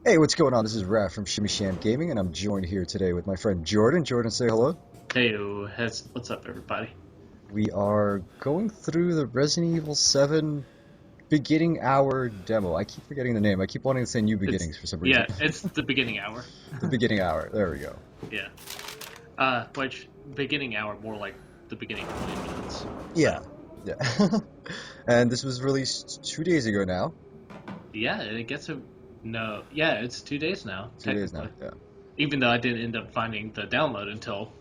Hey, what's going on? This is Raph from ShimmySham Gaming, and I'm joined here today with my friend Jordan. Jordan, say hello. Hey, what's up, everybody? We are going through the Resident Evil 7 beginning hour demo. I keep forgetting the name. I keep wanting to say New It's Beginnings for some reason. yeah, it's the beginning hour. The beginning hour. There we go. Yeah. Which beginning hour more like the beginning 20 minutes. Yeah. So, Yeah. And this was released 2 days ago now. yeah, it gets a no. Yeah, it's 2 days now, 2 days now. technically. Yeah. Even though I didn't end up finding the download until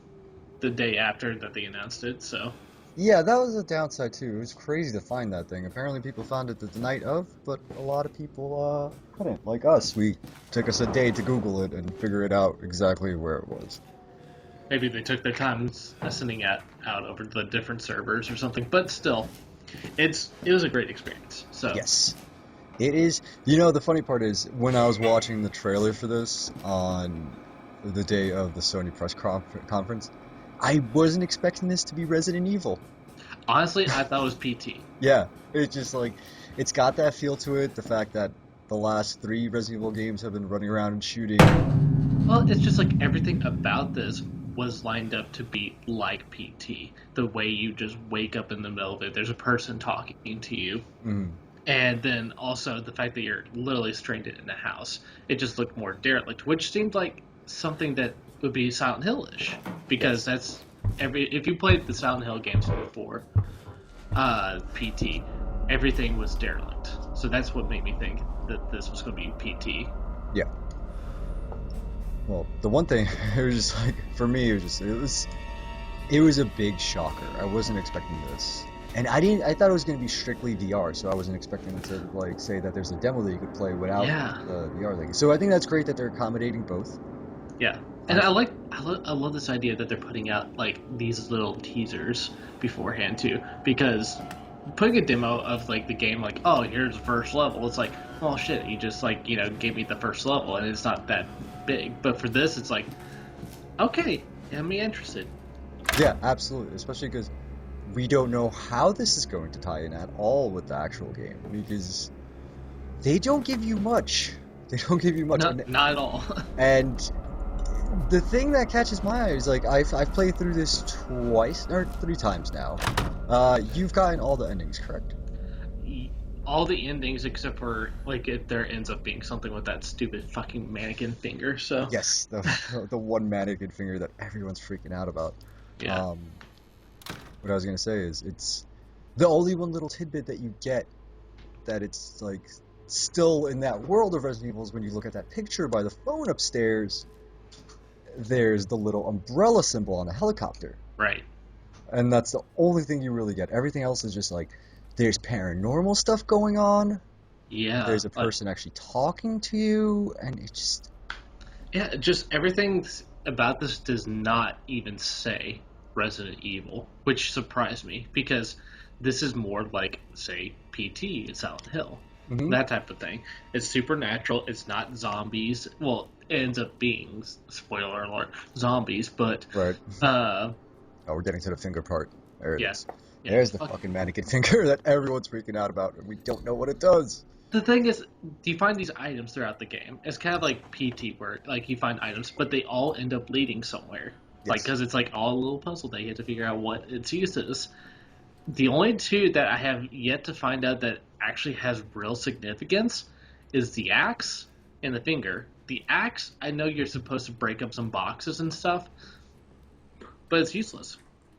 the day after that they announced it. So, Yeah, that was a downside too. It was crazy to find that thing. Apparently people found it the night of, but a lot of people couldn't. Like us. We took us a day to Google it and figure it out exactly where it was. maybe they took their time sending it out over the different servers or something. But still, it was a great experience. So, Yes. It is. You know, the funny part is when I was watching the trailer for this on the day of the Sony press conference, I wasn't expecting this to be Resident Evil. honestly, I thought it was PT. Yeah, it's just like it's got that feel to it. The fact that the last three Resident Evil games have been running around and shooting. Well, it's just like everything about this was lined up to be like PT. The way you just wake up in the middle of it, there's a person talking to you. Mm, And then also the fact that you're literally stranded in a house. It just looked more derelict, which seemed like something that would be Silent Hill-ish. Because that's if you played the Silent Hill games before PT, everything was derelict. So that's what made me think that this was going to be PT. yeah. Well, the one thing it was just like for me, it was a big shocker. I wasn't expecting this. And I thought it was going to be strictly VR, so I wasn't expecting to like say that there's a demo that you could play without Yeah. the VR thing. So I think that's great that they're accommodating both. Yeah, and I love this idea that they're putting out like these little teasers beforehand too, because putting a demo of like the game, like, oh, here's the first level, it's like, oh shit, you just like gave me the first level and it's not that big. But for this, it's like, okay, get me interested. Yeah, absolutely. Especially because we don't know how this is going to tie in at all with the actual game because they don't give you much. They don't give you much. Not at all. And the thing that catches my eye is like I've played through this twice or three times now. You've gotten all the endings, correct? All the endings except for like if there ends up being something with that stupid fucking mannequin finger. So Yes, the one mannequin finger that everyone's freaking out about. yeah. What I was gonna say is it's the only one little tidbit that you get that it's like still in that world of Resident Evil is when you look at that picture by the phone upstairs. There's the little umbrella symbol on the helicopter. Right. And that's the only thing you really get. Everything else is just like there's paranormal stuff going on. Yeah. There's a person actually talking to you, and it just Yeah, just everything about this does not even say Resident Evil, which surprised me because this is more like, say, PT in Silent Hill. hmm That type of thing. It's supernatural. It's not zombies. Well, it ends up being, spoiler alert, zombies, but, right. uh, Oh, we're getting to the finger part. There it yeah. is. Yeah. There's the fucking mannequin finger that everyone's freaking out about, and we don't know what it does. The thing is, you find these items throughout the game. It's kind of like PT, where like you find items, but they all end up leading somewhere. Like Yes. because it's like all a little puzzle that you have to figure out what its use is. The only two that I have yet to find out that actually has real significance is the axe and the finger. The axe, I know you're supposed to break up some boxes and stuff, but it's useless.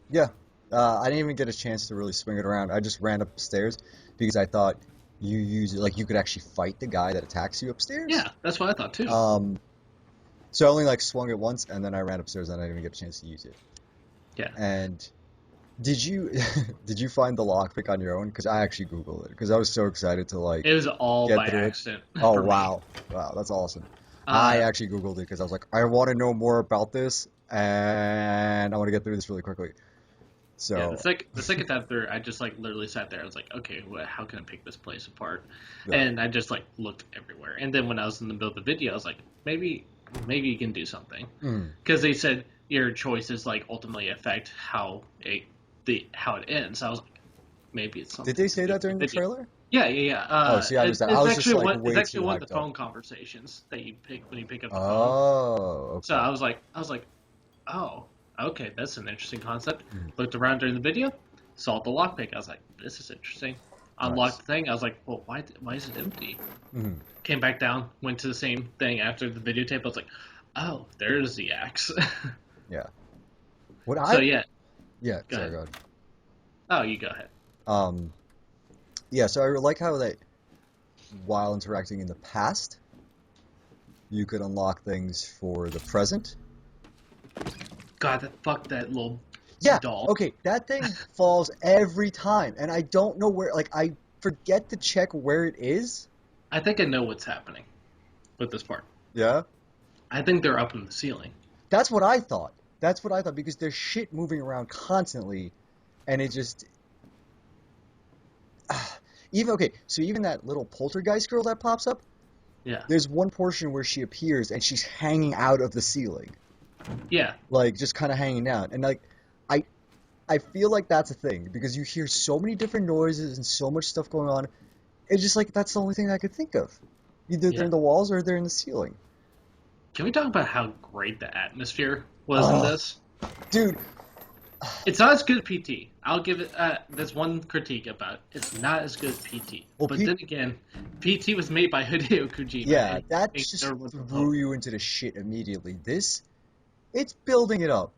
Yeah. I didn't even get a chance to really swing it around. I just ran upstairs because I thought you use it like you could actually fight the guy that attacks you upstairs. Yeah, that's what I thought too. So I only like swung it once, and then I ran upstairs, and I didn't even get a chance to use it. Yeah. And did you did you find the lockpick on your own? Because I actually Googled it because I was so excited to like It was all get by through it. accident. Oh for me. wow, wow, that's awesome. I actually Googled it because I was like, I want to know more about this, and I want to get through this really quickly. Yeah, So the second time through, I just like literally sat there. I was like, okay, how can I pick this place apart? yeah. And I just like looked everywhere. And then when I was in the middle of the video, I was like, maybe you can do something Mm. because they said your choices like ultimately affect how it ends. I was like, maybe it's something. Did they to say do that with during the video. trailer? Yeah. Oh, see, I missed that. I It's was just actually like one. It's way actually too one of the hyped up. phone conversations that you pick when you pick up the phone. Oh, So okay. I was like, oh, okay, that's an interesting concept. Mhm. Looked around during the video, saw the lockpick. I was like, this is interesting. Unlocked Nice. the thing. I was like, well, why is it empty? Hmm. Came back down, went to the same thing after the videotape. I was like, oh, there's the axe. Yeah. What So I yeah, Yeah, go sorry, ahead. go ahead. Oh, you go ahead. Um, yeah, so I like how that while interacting in the past, you could unlock things for the present. God, fuck that little Yeah, doll. okay, that thing falls every time, and I don't know where, like, I forget to check where it is. I think I know what's happening with this part. Yeah? I think they're up in the ceiling. That's what I thought. That's what I thought, because there's shit moving around constantly, and it just, even, okay, so even that little poltergeist girl that pops up, Yeah, there's one portion where she appears and she's hanging out of the ceiling, yeah. like just kind of hanging out. And like, I I feel like that's a thing because you hear so many different noises and so much stuff going on. It's just like that's the only thing I could think of. Either they're Yeah. in the walls or they're in the ceiling. Can we talk about how great the atmosphere was in Oh, this? dude. It's not as good as PT. I'll give it. There's one critique about it. It's not as good as PT. Well, But then again, PT was made by Hideo Kojima, yeah, and that he just there was a threw vote. you into the shit immediately. This, it's building it up.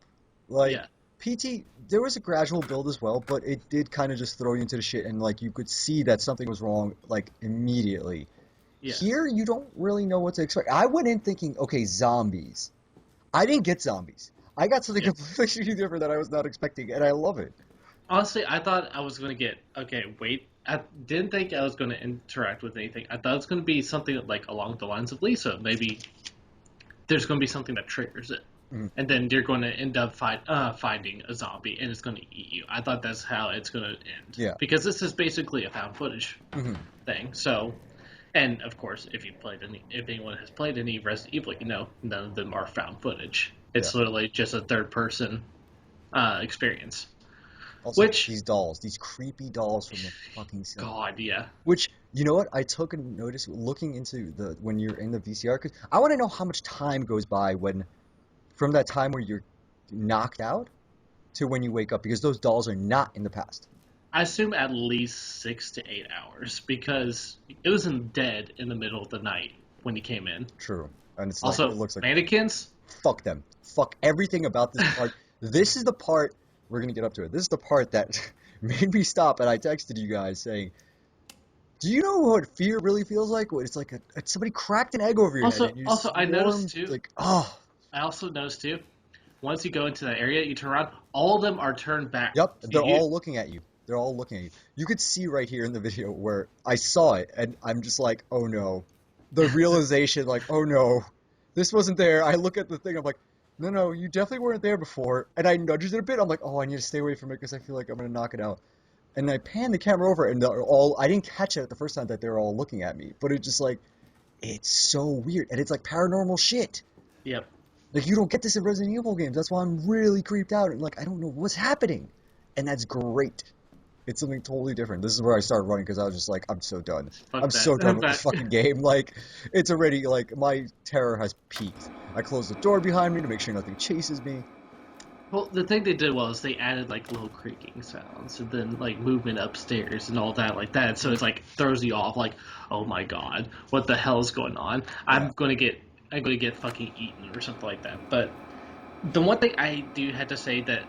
Like Yeah, PT, there was a gradual build as well, but it did kind of just throw you into the shit, and like you could see that something was wrong like immediately. yeah, Here, you don't really know what to expect. I went in thinking, okay, zombies. I didn't get zombies. I got something yeah. completely different that I was not expecting, and I love it. Honestly, I thought I was gonna get. Okay, wait. I didn't think I was gonna interact with anything. I thought it was gonna be something like along the lines of Lisa. Maybe there's gonna be something that triggers it. Mhm. And then you're going to end up finding a zombie, and it's going to eat you. I thought that's how it's going to end Yeah. because this is basically a found footage Hmm. thing. So, and of course, if anyone has played any Resident Evil, you know none of them are found footage. Yeah. It's literally just a third person experience. Also, Which, these dolls, these creepy dolls from the fucking ceiling. God, yeah, Which, you know what? I took a notice looking into the when you're in the VCR because I want to know how much time goes by when from that time where you're knocked out to when you wake up because those dolls are not in the past. I assume at least 6 to 8 hours because it was in dead in the middle of the night when he came in. True. And it's like it Also, looks like mannequins. fuck them. Fuck everything about this part. This is the part we're gonna get up to it. This is the part that made me stop, and I texted you guys saying, "Do you know what fear really feels like? What it's like it's somebody cracked an egg over your head, and you Also, I noticed swarm too. like oh, I also noticed too. Once you go into that area, you turn around. All of them are turned back yep, to they're you. all looking at you. They're all looking at you. You could see right here in the video where I saw it, and I'm just like, oh no, the realization, like, oh no, this wasn't there. I look at the thing, I'm like, no, no, you definitely weren't there before, and I nudged it a bit. I'm like, oh, I need to stay away from it because I feel like I'm gonna knock it out. And I pan the camera over, and they're all. I didn't catch it the first time that they were all looking at me, but it just like, it's so weird, and it's like paranormal shit. Yep. Like you don't get this in Resident Evil games. That's why I'm really creeped out and like I don't know what's happening, and that's great. It's something totally different. This is where I started running because I was just like, I'm so done. I'm Fuck so done with this that. fucking game. Like, it's already like my terror has peaked. I closed the door behind me to make sure nothing chases me. Well, the thing they did was they added like little creaking sounds and then like movement upstairs and all that like that. So it's like throws you off. Like, oh my god, what the hell is going on? Yeah. I'm gonna get fucking eaten or something like that. But the one thing I do have to say that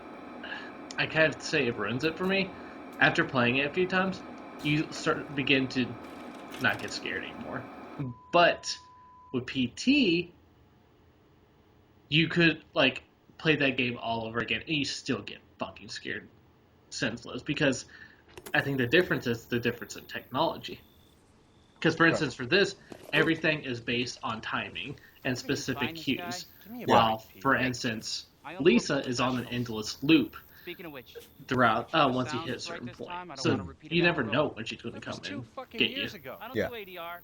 I kind of say it ruins it for me. After playing it a few times, you begin to not get scared anymore. But with PT, you could like play that game all over again, and you still get fucking scared senseless. Because I think the difference is the difference in technology. Because for Right. instance, for this, everything is based on timing and Where did you specific find this guy? cues. Give me a Yeah. break, While, Pete. for Hey, instance, I only work Lisa with is on an professionals. endless loop Speaking of which, throughout make sure the once you sound hit a is right certain this point. time. I don't So want to repeat you it down never the know road. when she's going to That come was two and fucking get you. years ago. I don't Yeah. do ADR.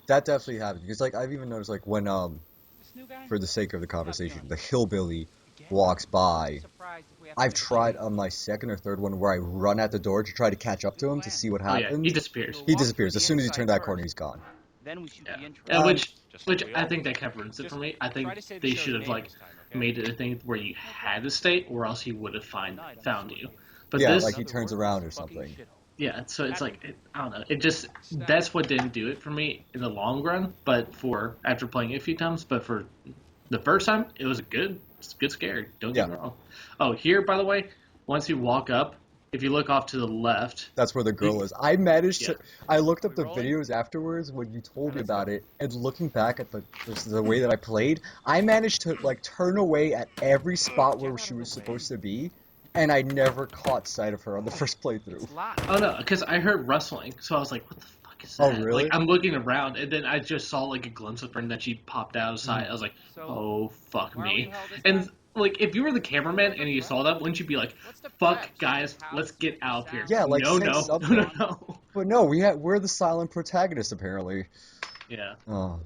That definitely happened because like I've even noticed like when This new guy? for the sake of the I'm not conversation, feeling the it. hillbilly walks by, I've tried on my second or third one where I run at the door to try to catch up to him to see what Oh yeah, he happens. disappears. He disappears. As soon as you turn that corner, he's gone. Yeah, Um, which I think that kind of ruins it for me. I think they should have like made it a thing where you had to stay, or else he would have found you. But yeah, this, like he turns around or something. yeah, so it's like I don't know. It just that's what didn't do it for me in the long run. But for after playing it a few times, but for the first time, it was it's a good scare. Don't get Yeah. me wrong. Oh, here by the way, once you walk up, if you look off to the left, That's where the girl is. I managed Yeah. to. I looked up the videos afterwards when you told me about it, and looking back at the way that I played, I managed to like turn away at every spot where she was supposed to be, and I never caught sight of her on the first playthrough. oh no, because I heard rustling, so I was like, what the fuck is Oh, that? really? Like I'm looking around, and then I just saw like a glimpse of her, and then she popped out of sight. I was like, oh fuck me. And like if you were the cameraman and you saw that, wouldn't you be like, fuck guys, let's get out of here? Yeah, like no, say no, something. no, no, no. But no, we're the silent protagonist apparently. Yeah. Oh,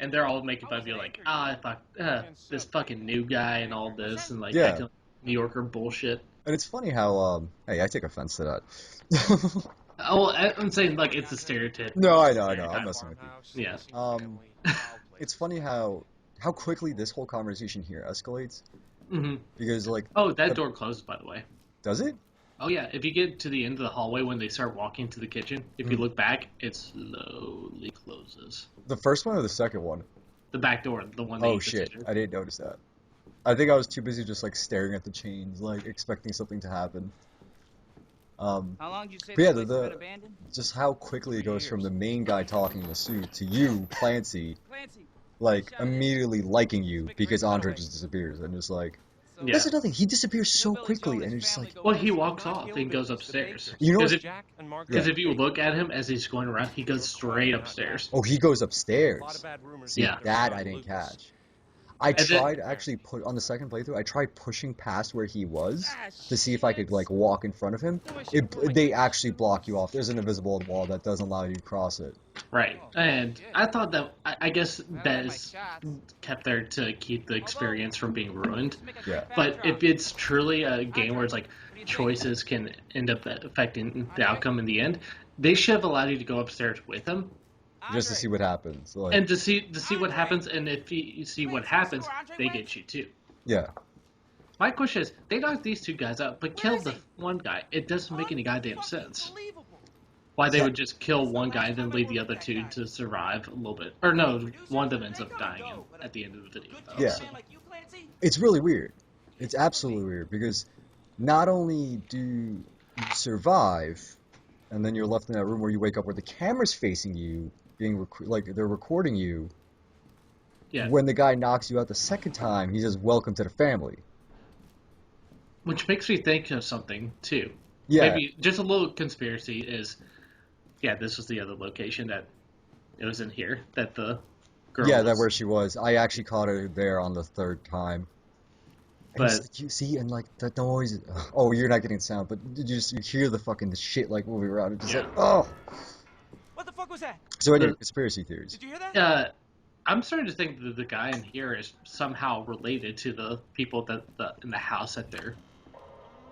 And they're all making fun of you, like, fuck, this fucking new guy and all this, and like Yeah. acting like New Yorker bullshit. and it's funny how hey, I take offense to that. Oh, I'm saying like it's a stereotype. No, I know, I'm messing with you. Yeah. It's funny how quickly this whole conversation here escalates hmm because like, Oh, that door closes, by the way. does it? Oh yeah, if you get to the end of the hallway when they start walking to the kitchen, if you look back, it slowly closes. The first one or the second one? The back door, the one that Oh you shit, considered. I didn't notice that. I think I was too busy just like staring at the chains, like expecting something to happen. How long did you say But yeah, this place has been abandoned? just how quickly it goes from the main guy talking in the suit to you, Clancy, like immediately liking you because Andre just disappears and just like, Yeah. that's another thing, he disappears so quickly and it's just like, Well, he walks off and goes upstairs. you know, Because if you look at him as he's going around, he goes straight upstairs. oh, he goes upstairs. See, Yeah. that I didn't catch. I then- tried actually on the second playthrough. I tried pushing past where he was to see if I could like walk in front of him. They actually block you off. There's an invisible wall that doesn't allow you to cross it. Right. And I thought that, I guess that is kept there to keep the experience from being ruined. Yeah. But if it's truly a game where it's like choices can end up affecting the outcome in the end, they should have allowed you to go upstairs with him Just to see what happens. Like, and to see what happens. And if you see what happens, they get you too. yeah. My question is, they knocked these two guys out, but killed the one guy. It doesn't make any goddamn sense. Why they would just kill one guy and then leave the other two to survive a little bit. Or no, one of them ends up dying at the end of the video. Though, Yeah. so. It's really weird. It's absolutely weird because not only do you survive, and then you're left in that room where you wake up where the camera's facing you, being like they're recording you. Yeah. When the guy knocks you out the second time, he says, "Welcome to the family." Which makes me think of something, too. Yeah. Maybe just a little conspiracy is, yeah, this was the other location that it was in here, that the girl Yeah, was. that where she was. I actually caught her there on the third time. And it's But- like, you see, and like the noise. Oh, you're not getting sound, but you hear the fucking shit like moving around. It's just Yeah. like, oh. What the fuck was that? So anyway, conspiracy theories. Did you hear that? I'm starting to think that the guy in here is somehow related to the people in the house that they're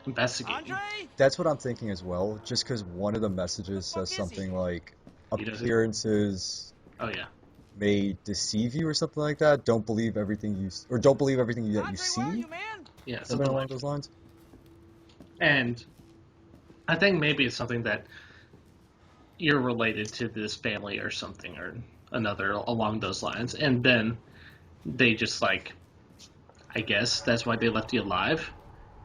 investigating. Andre? That's what I'm thinking as well. Just because one of the messages says something like, He doesn't- appearances Oh, yeah. may deceive you or something like that. Don't believe everything don't believe everything that you Andre, where are see. you, man? Yeah, Something something along like those lines. And I think maybe it's something that you're related to this family or something or another along those lines. And then they just like, I guess that's why they left you alive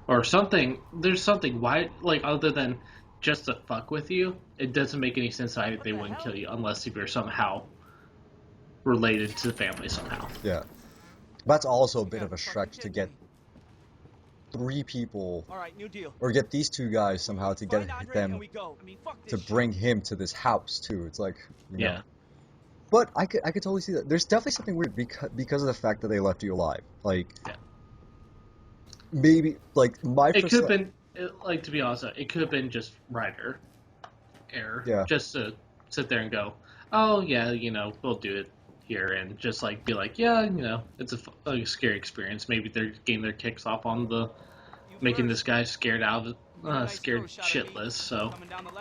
or something. There's something why, like, other than just to fuck with you, it doesn't make any sense why they wouldn't kill you unless if you're somehow related to the family somehow. Yeah. That's also a bit of a stretch to get 3 people, All right, new deal. or get these 2 guys somehow to get Find Andre them and we go. I mean, fuck to this bring him to this house too. It's like, you know. Yeah. But I could totally see that. There's definitely something weird because of the fact that they left you alive. Like, Yeah. maybe like my It first could have been, like, to be honest, it could have been just writer error. Yeah. Just to sit there and go, oh, yeah, we'll do it here and just like be like, yeah, you know, it's a scary experience. Maybe they're getting their kicks off on the making this guy scared out, scared shitless. So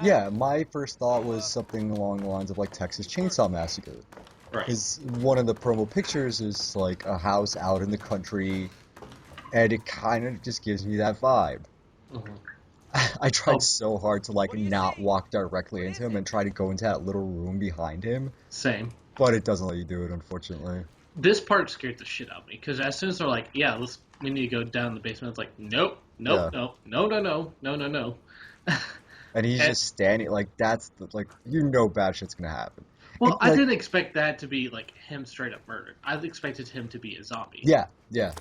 Yeah, my first thought was something along the lines of like Texas Chainsaw Massacre. right. Because one of the promo pictures is like a house out in the country, and it kind of just gives me that vibe. Mhm. I tried Oh, so hard to like What do you not see? walk directly What into is him it? and try to go into that little room behind him, same. but it doesn't let you do it, unfortunately. This part scared the shit out of me because as soon as they're like, yeah, we need to go down the basement. It's like, nope, nope, Yeah, nope, no, no, no, no, no, no. and he's And just standing like that's the, like you know bad shit's gonna happen. And well, I like didn't expect that to be like him straight up murdered. I expected him to be a zombie. yeah, yeah.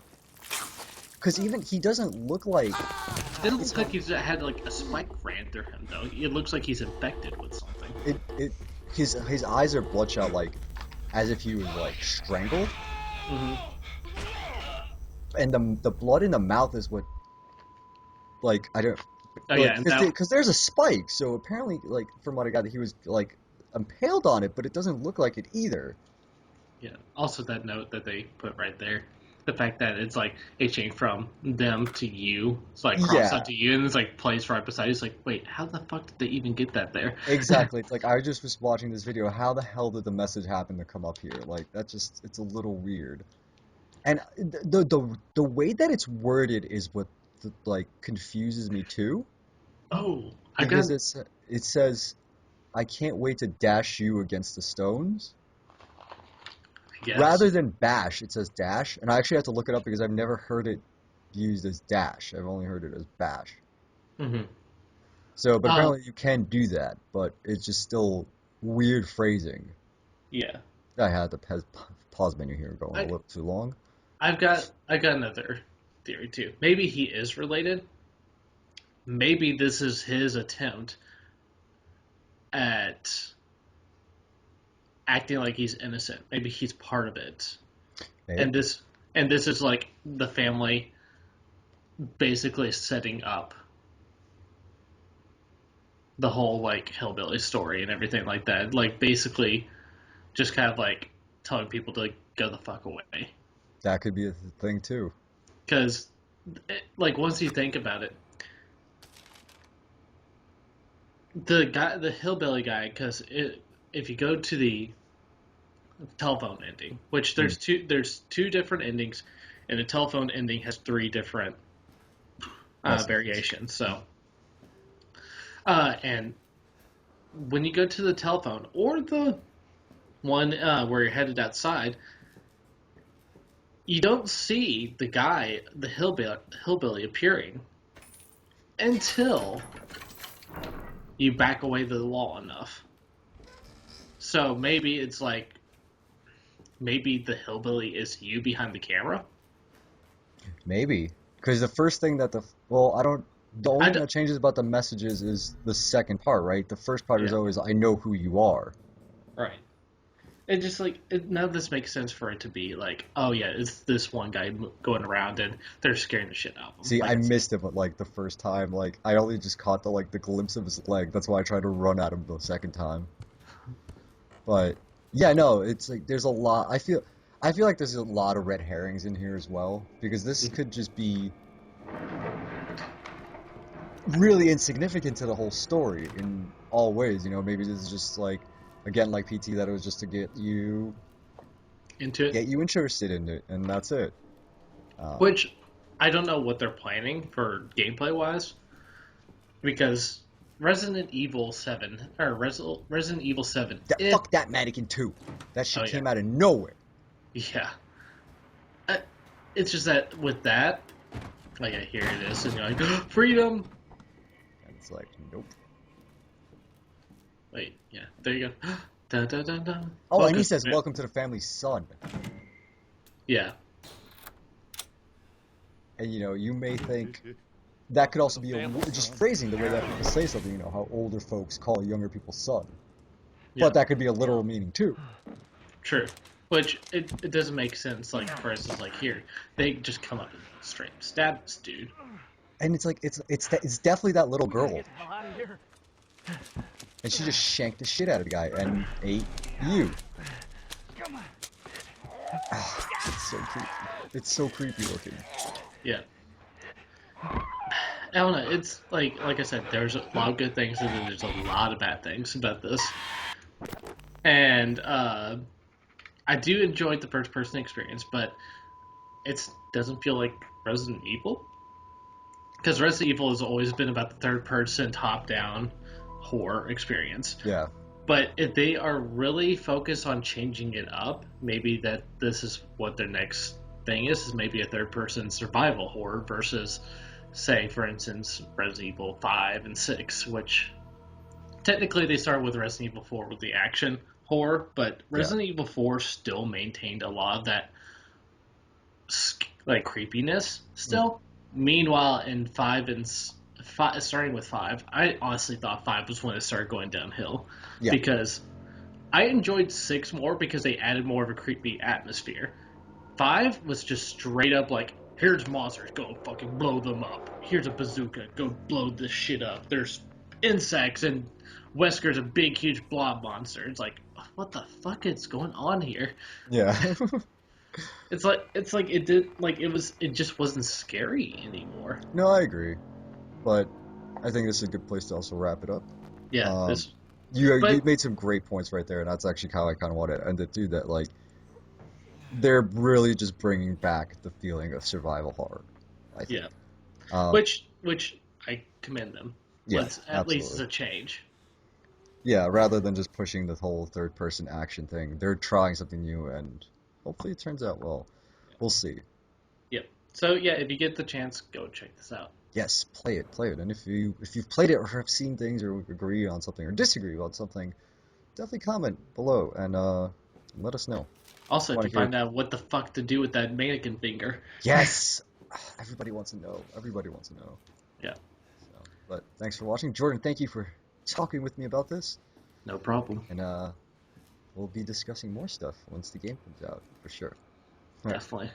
Because even he doesn't look like It doesn't it's look like he's had like a spike ran through him though. It looks like he's infected with something. it his eyes are bloodshot like as if he was like strangled, Hmm. and the blood in the mouth is what like I don't Oh like yeah, and that because there's a spike, so apparently like from what I got he was like impaled on it, but it doesn't look like it either. yeah. Also, that note that they put right there, the fact that it's like it changed from them to you, it's like crossed Yeah, out to you, and it's like plays right beside you. It's like, wait, how the fuck did they even get that there? exactly. It's like I just was watching this video. How the hell did the message happen to come up here? Like that just it's a little weird. And the way that it's worded is what like confuses me too, Oh, I because got. it says I can't wait to dash you against the stones. I guess. Rather than bash, it says dash, and I actually have to look it up because I've never heard it used as dash. I've only heard it as bash. Hmm. So, but Um, apparently you can do that, but it's just still weird phrasing. yeah. I had the pause menu here going a I little too long. I got another theory too. Maybe he is related. Maybe this is his attempt at acting like he's innocent. Maybe he's part of it. Maybe. And this is like the family basically setting up the whole like hillbilly story and everything like that. Like basically just kind of like telling people to like go the fuck away. That could be a thing too. Because like once you think about it, the hillbilly guy, because if you go to the telephone ending, which Hmm. there's two different endings, and the telephone ending has three different Messages. variations. So, and when you go to the telephone or the one where you're headed outside, you don't see the guy, the hillbilly appearing until you back away the wall enough. So maybe it's like maybe the hillbilly is you behind the camera. Maybe. Because the first thing that well, I don't, the only I thing d- that changes about the messages is the second part, right? The first part is yeah, always, I know who you are. right. It just like none of this makes sense for it to be like, oh yeah, it's this one guy going around and they're scaring the shit out of him. See, Like I I said, missed it, but like the first time, like I only just caught the glimpse of his leg. That's why I tried to run at him the second time. But yeah, no, it's like there's a lot. I feel like there's a lot of red herrings in here as well because this could just be really insignificant to the whole story in all ways. You know, maybe this is just like again like PT that it was just to into it, get you interested in it, and that's it. Um, which I don't know what they're planning for gameplay wise because Resident Evil 7 or Resident Evil 7 if fuck that Mannequin 2. That oh shit yeah came out of nowhere. yeah uh, it's just that with that like here it is and you're like freedom. And it's like, nope. Wait, yeah, there you go. Dun, dun, dun, dun. Oh, and he Welcome. says, "Welcome to the family, son." Yeah, And you know, you may think that could also be just phrasing the way that people say something. You know, how older folks call younger people son, yeah, but that could be a literal meaning too. true. Which it doesn't make sense. Like for instance, like here they just come up and straight up stab this dude. And it's like it's definitely that little We gotta girl, get the hell out of here. and she just shanked the shit out of the guy and ate you. Come on. It's so creepy. It's so creepy looking. Yeah. I don't know. It's like I said, there's a lot of good things and then there's a lot of bad things about this. And I do enjoy the first person experience, but it doesn't feel like Resident Evil. Because Resident Evil has always been about the third person top down horror experience. Yeah. But if they are really focused on changing it up, maybe that this is what their next thing is maybe a third person survival horror versus, say, for instance, Resident Evil 5 and 6, which technically they started with Resident Evil 4 with the action horror, but Yeah. Resident Evil 4 still maintained a lot of that like creepiness still. Meanwhile, in 5 and starting with 5, I honestly thought 5 was when it started going downhill Yeah. because I enjoyed 6 more because they added more of a creepy atmosphere. 5 was just straight up like, here's monsters, go fucking blow them up. Here's a bazooka, go blow this shit up. There's insects and Wesker's a big, huge blob monster. It's like, what the fuck is going on here? Yeah. It's like it just wasn't scary anymore. No, I agree. But I think this is a good place to also wrap it up. Yeah, Um, this you but made some great points right there, and that's actually how I kind of want to end it too. That like they're really just bringing back the feeling of survival horror. I think. yeah, Um, which I commend them. yeah, Let's at least it's absolutely. a change. Yeah, rather than just pushing the whole third-person action thing, they're trying something new, and hopefully it turns out well. We'll see. Yep. So yeah, if you get the chance, go check this out. Yes, play it, and if you've played it or have seen things or agree on something or disagree about something, definitely comment below and let us know. Also, if Want you to hear? find out what the fuck to do with that mannequin finger. Yes, everybody wants to know. Everybody wants to know. Yeah, So, but thanks for watching, Jordan. Thank you for talking with me about this, no problem. and we'll be discussing more stuff once the game comes out for sure. All right. Definitely.